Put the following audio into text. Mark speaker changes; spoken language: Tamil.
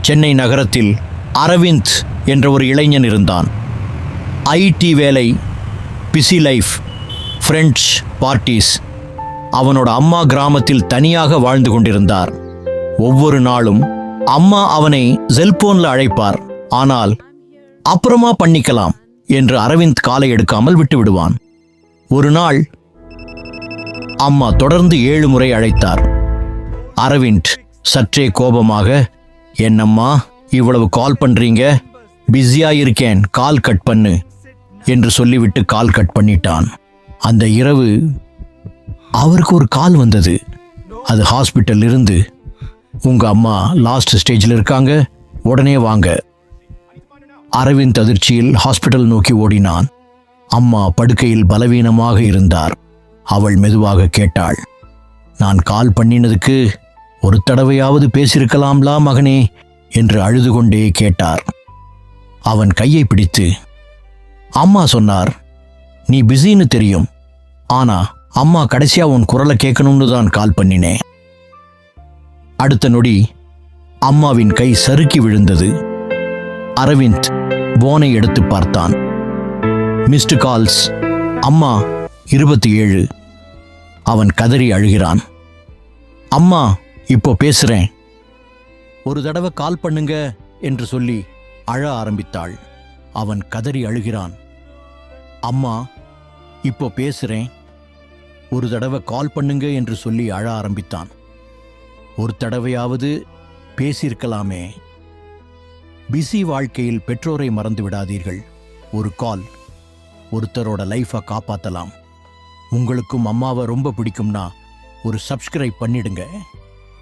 Speaker 1: சென்னை நகரத்தில் அரவிந்த் என்ற ஒரு இளைஞன் இருந்தான். ஐடி வேலை, பிஸி லைஃப், ஃப்ரெண்ட்ஸ், பார்ட்டிஸ். அவனோட அம்மா கிராமத்தில் தனியாக வாழ்ந்து கொண்டிருந்தார். ஒவ்வொரு நாளும் அம்மா அவனை செல்போன்ல அழைப்பார். ஆனால் அப்புறமா பண்ணிக்கலாம் என்று அரவிந்த் காலை எடுக்காமல் விட்டு விடுவான். ஒரு நாள் அம்மா தொடர்ந்து 7 முறை அழைத்தார். அரவிந்த் சற்றே கோபமாக, என்னம்மா இவ்வளவு கால் பண்றீங்க, பிஸியா இருக்கேன், கால் கட் பண்ணு என்று சொல்லிவிட்டு கால் கட் பண்ணிட்டான். அந்த இரவு அவருக்கு ஒரு கால் வந்தது. அது ஹாஸ்பிட்டல் இருந்து, உங்க அம்மா லாஸ்ட் ஸ்டேஜில் இருக்காங்க, உடனே வாங்க. அரவிந்த் அதிர்ச்சியில் ஹாஸ்பிட்டல் நோக்கி ஓடினான். அம்மா படுக்கையில் பலவீனமாக இருந்தார். அவள் மெதுவாக கேட்டாள், நான் கால் பண்ணினதுக்கு ஒரு தடவையாவது பேசியிருக்கலாம்லா மகனே என்று அழுது கொண்டே கேட்டார். அவன் கையை பிடித்து, அம்மா சொன்னார், நீ பிஸின்னு தெரியும், ஆனா அம்மா கடைசியா உன் குரலை கேட்கணும்னு தான் கால் பண்ணினேன். அடுத்த நொடி அம்மாவின் கை சறுக்கி விழுந்தது. அரவிந்த் போனை எடுத்து பார்த்தான். மிஸ்டு கால்ஸ், அம்மா 27. அவன் கதறி அழுகிறான். அம்மா இப்போ பேசுறேன், ஒரு தடவை கால் பண்ணுங்க என்று சொல்லி அழ ஆரம்பித்தாள். அவன் கதறி அழுகிறான். அம்மா இப்போ பேசுறேன், ஒரு தடவை கால் பண்ணுங்க என்று சொல்லி அழ ஆரம்பித்தான். ஒரு தடவையாவது பேசியிருக்கலாமே. பிஸி வாழ்க்கையில் பெற்றோரை மறந்து விடாதீர்கள். ஒரு கால் ஒருத்தரோட லைஃபை காப்பாற்றலாம். உங்களுக்கும் அம்மாவை ரொம்ப பிடிக்கும்னா ஒரு சப்ஸ்கிரைப் பண்ணிடுங்க.